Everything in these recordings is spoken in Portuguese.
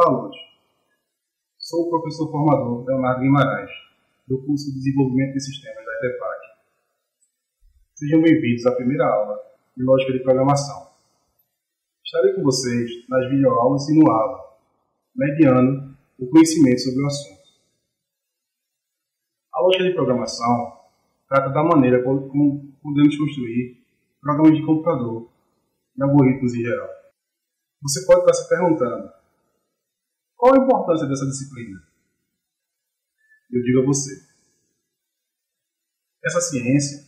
Boa noite. Sou o professor formador Leonardo Guimarães, do curso de Desenvolvimento de Sistemas da ETEPAC. Sejam bem-vindos à primeira aula de Lógica de Programação. Estarei com vocês nas videoaulas e no aula, mediando o conhecimento sobre o assunto. A lógica de programação trata da maneira como podemos construir programas de computador e algoritmos em geral. Você pode estar se perguntando: qual a importância dessa disciplina? Eu digo a você: essa ciência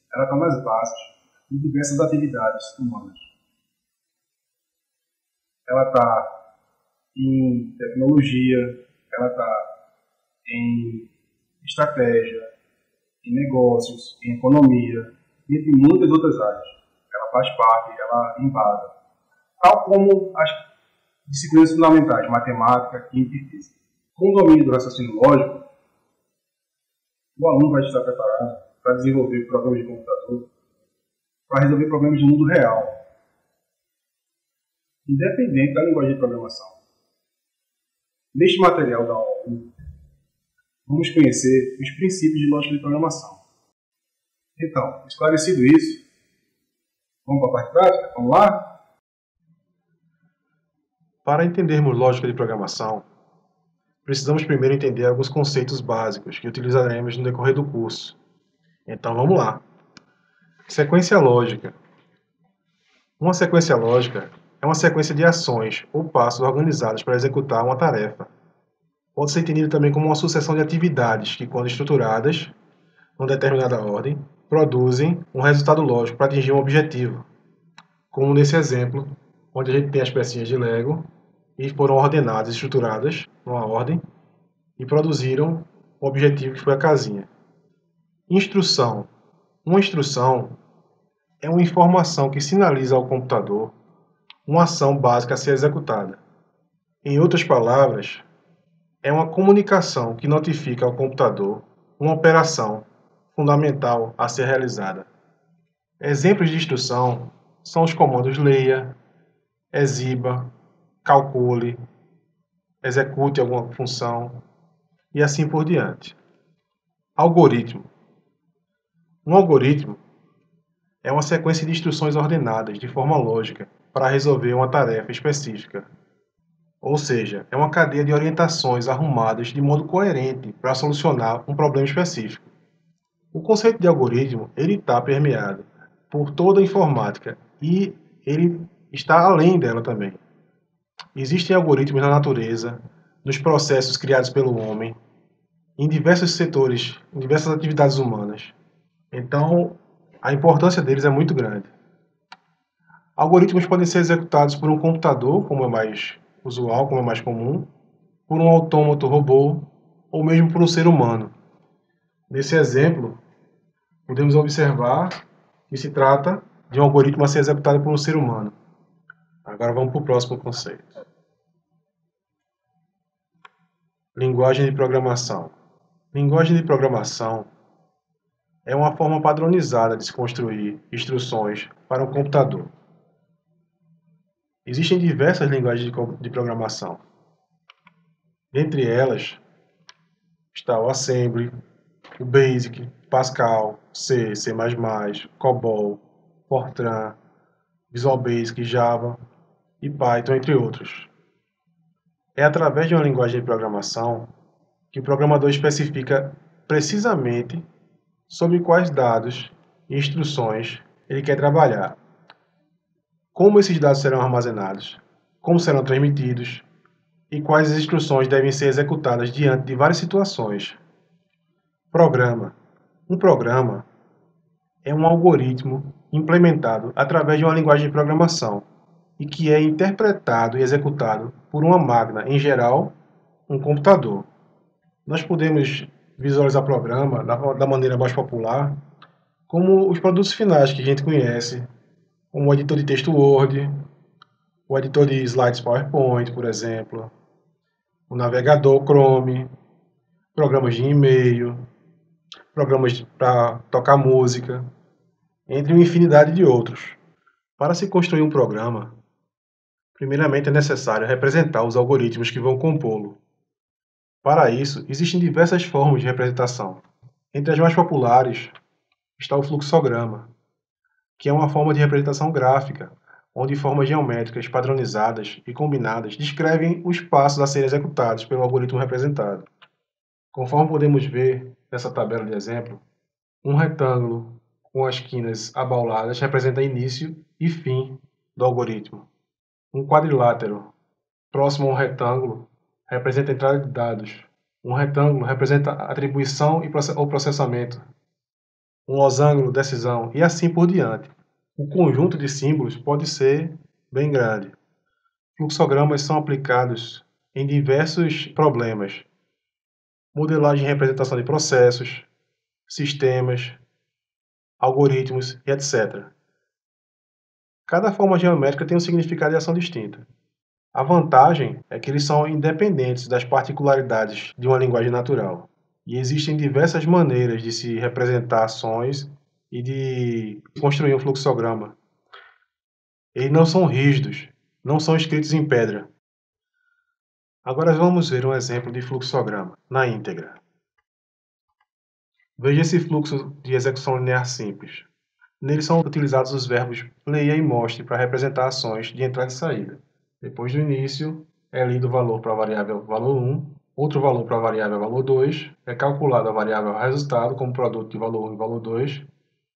está nas bases de diversas atividades humanas. Ela está em tecnologia, ela está em estratégia, em negócios, em economia, entre muitas outras áreas. Ela faz parte, ela embasa, tal como as disciplinas fundamentais, matemática, química e física. Com o domínio do raciocínio lógico, o aluno vai estar preparado para desenvolver programas de computador, para resolver problemas do mundo real, independente da linguagem de programação. Neste material da aula 1, vamos conhecer os princípios de lógica de programação. Então, esclarecido isso, vamos para a parte prática? Vamos lá? Para entendermos lógica de programação, precisamos primeiro entender alguns conceitos básicos que utilizaremos no decorrer do curso. Então vamos lá. Sequência lógica. Uma sequência lógica é uma sequência de ações ou passos organizados para executar uma tarefa. Pode ser entendido também como uma sucessão de atividades que, quando estruturadas, numa determinada ordem, produzem um resultado lógico para atingir um objetivo. Como nesse exemplo, onde a gente tem as pecinhas de Lego e foram ordenadas, estruturadas numa ordem e produziram o objetivo que foi a casinha. Instrução. Uma instrução é uma informação que sinaliza ao computador uma ação básica a ser executada. Em outras palavras, é uma comunicação que notifica ao computador uma operação fundamental a ser realizada. Exemplos de instrução são os comandos leia, exiba, calcule, execute alguma função e assim por diante. Algoritmo. Um algoritmo é uma sequência de instruções ordenadas de forma lógica para resolver uma tarefa específica. Ou seja, é uma cadeia de orientações arrumadas de modo coerente para solucionar um problema específico. O conceito de algoritmo está permeado por toda a informática e ele está além dela também. Existem algoritmos na natureza, nos processos criados pelo homem, em diversos setores, em diversas atividades humanas. Então, a importância deles é muito grande. Algoritmos podem ser executados por um computador, como é mais usual, como é mais comum, por um autômato robô ou mesmo por um ser humano. Nesse exemplo, podemos observar que se trata de um algoritmo a ser executado por um ser humano. Agora vamos para o próximo conceito. Linguagem de programação. Linguagem de programação é uma forma padronizada de se construir instruções para um computador. Existem diversas linguagens de programação. Dentre elas está o Assembly, o Basic, Pascal, C, C++, COBOL, Fortran, Visual Basic, Java e Python, entre outros. É através de uma linguagem de programação que o programador especifica precisamente sobre quais dados e instruções ele quer trabalhar, como esses dados serão armazenados, como serão transmitidos e quais instruções devem ser executadas diante de várias situações. Programa. Um programa é um algoritmo implementado através de uma linguagem de programação e que é interpretado e executado por uma máquina, em geral, um computador. Nós podemos visualizar programa da maneira mais popular como os produtos finais que a gente conhece, como o editor de texto Word, o editor de slides PowerPoint, por exemplo, o navegador Chrome, programas de e-mail, programas para tocar música, entre uma infinidade de outros. Para se construir um programa, Primeiramente, é necessário representar os algoritmos que vão compô-lo. Para isso, existem diversas formas de representação. Entre as mais populares está o fluxograma, que é uma forma de representação gráfica, onde formas geométricas padronizadas e combinadas descrevem os passos a serem executados pelo algoritmo representado. Conforme podemos ver nessa tabela de exemplo, um retângulo com as quinas abauladas representa início e fim do algoritmo. Um quadrilátero próximo a um retângulo representa a entrada de dados. Um retângulo representa a atribuição ou processamento. Um losango, decisão, e assim por diante. O conjunto de símbolos pode ser bem grande. Fluxogramas são aplicados em diversos problemas. Modelagem e representação de processos, sistemas, algoritmos e etc. Cada forma geométrica tem um significado e ação distinta. A vantagem é que eles são independentes das particularidades de uma linguagem natural. E existem diversas maneiras de se representar ações e de construir um fluxograma. Eles não são rígidos, não são escritos em pedra. Agora vamos ver um exemplo de fluxograma na íntegra. Veja esse fluxo de execução linear simples. Nele são utilizados os verbos leia e mostre para representar ações de entrada e saída. Depois do início, é lido o valor para a variável valor 1, outro valor para a variável valor 2, é calculado a variável resultado como produto de valor 1 e valor 2,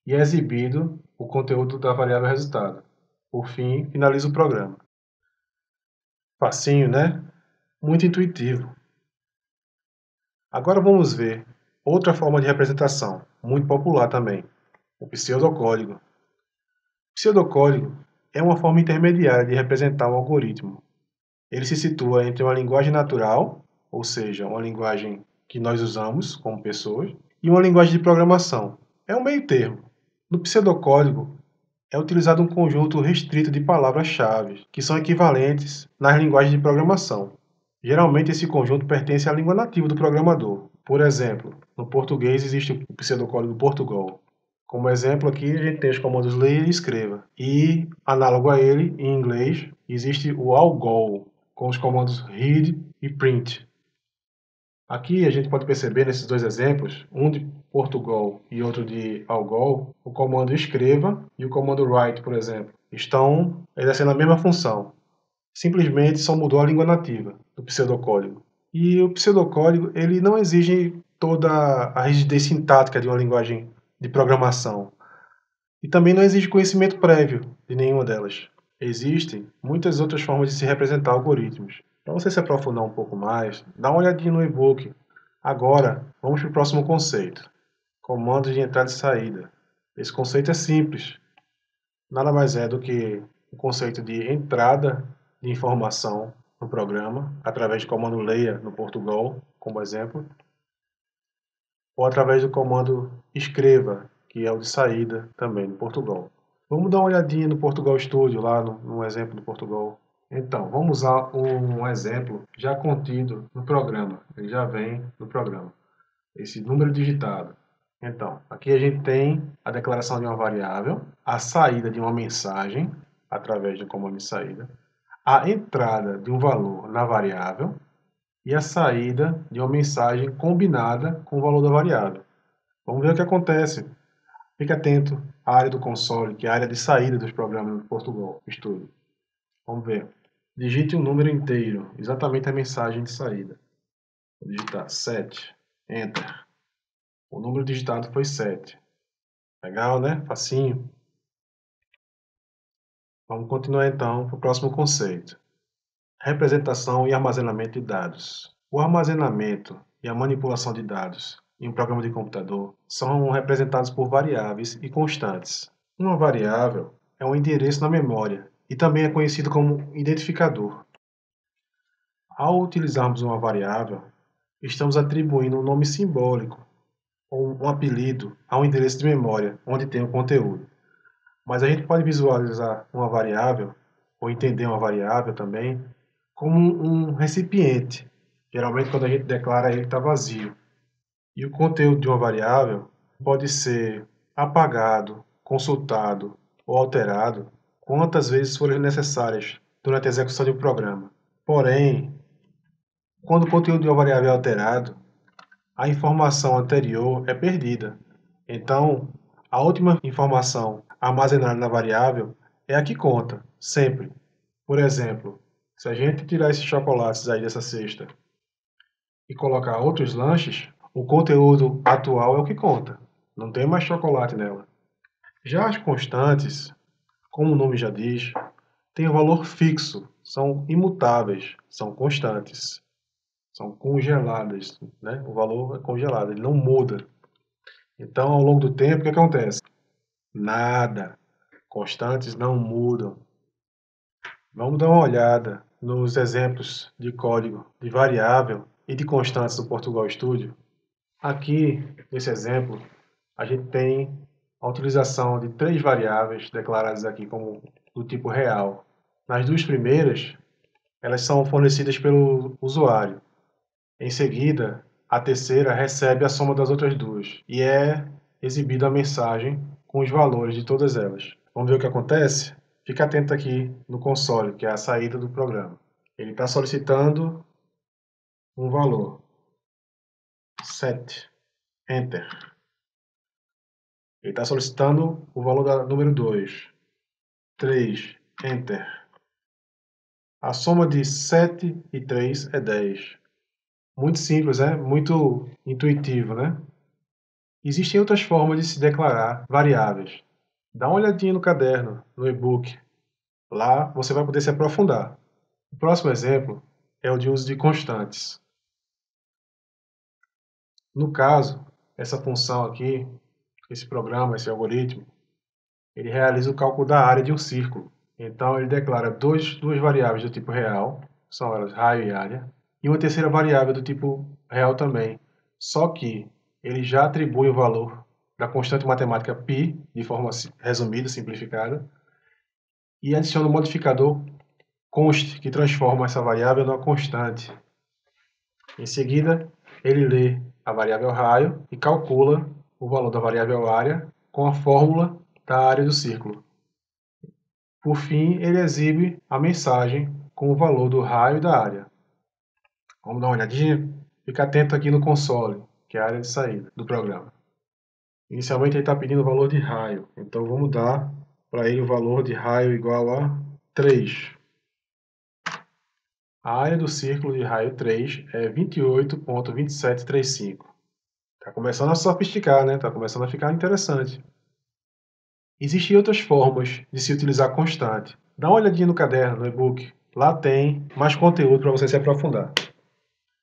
e é exibido o conteúdo da variável resultado. Por fim, finaliza o programa. Facinho, né? Muito intuitivo. Agora vamos ver outra forma de representação, muito popular também, o pseudocódigo. O pseudocódigo é uma forma intermediária de representar um algoritmo. Ele se situa entre uma linguagem natural, ou seja, uma linguagem que nós usamos como pessoas, e uma linguagem de programação. É um meio termo. No pseudocódigo, é utilizado um conjunto restrito de palavras-chave, que são equivalentes nas linguagens de programação. Geralmente, esse conjunto pertence à língua nativa do programador. Por exemplo, no português existe o pseudocódigo Portugal. Como exemplo aqui, a gente tem os comandos leia e escreva. E, análogo a ele, em inglês, existe o algol, com os comandos read e print. Aqui a gente pode perceber nesses dois exemplos, um de Portugal e outro de algol, o comando escreva e o comando write, por exemplo, estão exercendo a mesma função. Simplesmente só mudou a língua nativa do pseudocódigo. E o pseudocódigo ele não exige toda a rigidez sintática de uma linguagem de programação. E também não exige conhecimento prévio de nenhuma delas. Existem muitas outras formas de se representar algoritmos. Para você se aprofundar um pouco mais, dá uma olhadinha no e-book. Agora, vamos para o próximo conceito. Comandos de entrada e saída. Esse conceito é simples. Nada mais é do que o conceito de entrada de informação no programa, através do comando leia no Portugal, como exemplo, ou através do comando escreva, que é o de saída também no Portugal. Vamos dar uma olhadinha no Portugal Studio, lá no exemplo do Portugal. Então, vamos usar um exemplo já contido no programa. Ele já vem no programa. Esse número digitado. Então, aqui a gente tem a declaração de uma variável, a saída de uma mensagem, através do comando de saída, a entrada de um valor na variável e a saída de uma mensagem combinada com o valor da variável. Vamos ver o que acontece. Fique atento à área do console, que é a área de saída dos programas do Portugal Studio. Vamos ver. Digite um número inteiro, exatamente a mensagem de saída. Vou digitar 7. Enter. O número digitado foi 7. Legal, né? Facinho. Vamos continuar então para o próximo conceito. Representação e armazenamento de dados. O armazenamento e a manipulação de dados em um programa de computador são representados por variáveis e constantes. Uma variável é um endereço na memória e também é conhecido como identificador. Ao utilizarmos uma variável, estamos atribuindo um nome simbólico ou um apelido a um endereço de memória onde tem o conteúdo. Mas a gente pode visualizar uma variável, ou entender uma variável também, como um recipiente. Geralmente, quando a gente declara, ele está vazio. E o conteúdo de uma variável pode ser apagado, consultado ou alterado quantas vezes forem necessárias durante a execução de um programa. Porém, quando o conteúdo de uma variável é alterado, a informação anterior é perdida. Então, a última informação armazenada na variável é a que conta, sempre. Por exemplo, se a gente tirar esses chocolates aí dessa cesta e colocar outros lanches, o conteúdo atual é o que conta. Não tem mais chocolate nela. Já as constantes, como o nome já diz, têm um valor fixo, são imutáveis, são constantes, são congeladas, né? O valor é congelado, ele não muda. Então, ao longo do tempo, o que acontece? Nada. Constantes não mudam. Vamos dar uma olhada nos exemplos de código de variável e de constantes do Portugal Studio. Aqui, nesse exemplo, a gente tem a utilização de 3 variáveis declaradas aqui como do tipo real. Nas duas primeiras, elas são fornecidas pelo usuário. Em seguida, a terceira recebe a soma das outras duas e é exibida a mensagem com os valores de todas elas. Vamos ver o que acontece? Fique atento aqui no console, que é a saída do programa. Ele está solicitando um valor. 7. Enter. Ele está solicitando o valor da número 2. 3. Enter. A soma de 7 e 3 é 10. Muito simples, né? Muito intuitivo, né? Existem outras formas de se declarar variáveis. Dá uma olhadinha no caderno, no e-book. Lá você vai poder se aprofundar. O próximo exemplo é o de uso de constantes. No caso, essa função aqui, esse programa, esse algoritmo, ele realiza o cálculo da área de um círculo. Então, ele declara duas variáveis do tipo real, são elas raio e área, e uma terceira variável do tipo real também. Só que ele já atribui o valor da constante matemática π, de forma resumida, simplificada, e adiciona o modificador const, que transforma essa variável numa constante. Em seguida, ele lê a variável raio e calcula o valor da variável área com a fórmula da área do círculo. Por fim, ele exibe a mensagem com o valor do raio e da área. Vamos dar uma olhadinha? Fica atento aqui no console, que é a área de saída do programa. Inicialmente ele está pedindo o valor de raio, então vamos dar para ele o valor de raio igual a 3. A área do círculo de raio 3 é 28,2735. Está começando a sofisticar, né? Está começando a ficar interessante. Existem outras formas de se utilizar constante. Dá uma olhadinha no caderno, no e-book. Lá tem mais conteúdo para você se aprofundar.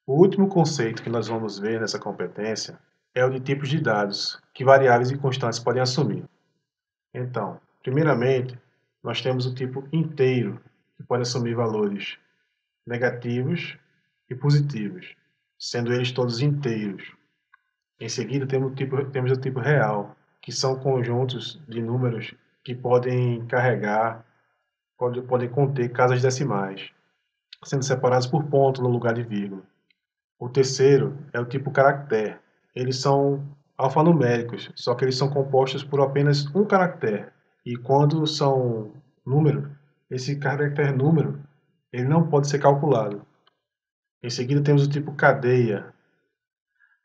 O último conceito que nós vamos ver nessa competência é o de tipos de dados que variáveis e constantes podem assumir. Então, primeiramente, nós temos o tipo inteiro, que pode assumir valores negativos e positivos, sendo eles todos inteiros. Em seguida, temos o tipo real, que são conjuntos de números que podem carregar, podem conter casas decimais, sendo separados por ponto no lugar de vírgula. O terceiro é o tipo caractere. Eles são alfanuméricos, só que eles são compostos por apenas um caractere. E quando são número, esse caractere número, ele não pode ser calculado. Em seguida temos o tipo cadeia.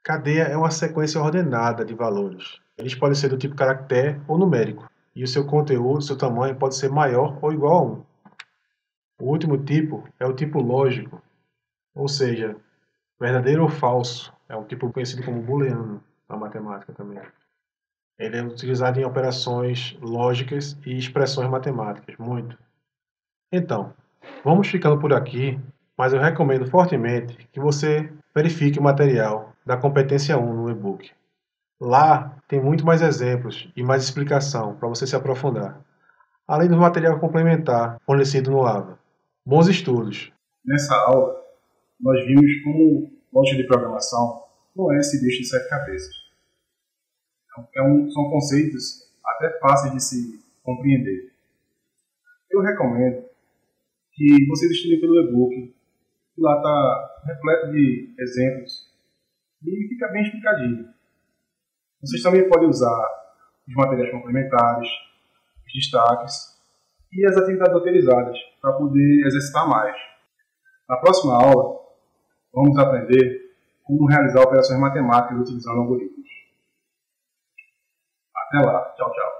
Cadeia é uma sequência ordenada de valores. Eles podem ser do tipo caractere ou numérico, e o seu conteúdo, seu tamanho pode ser maior ou igual a 1. O último tipo é o tipo lógico, ou seja, verdadeiro ou falso. É um tipo conhecido como booleano na matemática também. Ele é utilizado em operações lógicas e expressões matemáticas, muito. Então, vamos ficando por aqui, mas eu recomendo fortemente que você verifique o material da competência 1 no e-book. Lá tem muito mais exemplos e mais explicação para você se aprofundar, além do material complementar fornecido no AVA. Bons estudos! Nessa aula, nós vimos como lógica de programação não é esse bicho de 7 cabeças. São conceitos até fáceis de se compreender. Eu recomendo que vocês estudem pelo e-book, que lá está repleto de exemplos e fica bem explicadinho. Vocês também podem usar os materiais complementares, os destaques e as atividades autorizadas para poder exercitar mais. Na próxima aula, vamos aprender como realizar operações matemáticas utilizando algoritmos. Até lá. Tchau, tchau.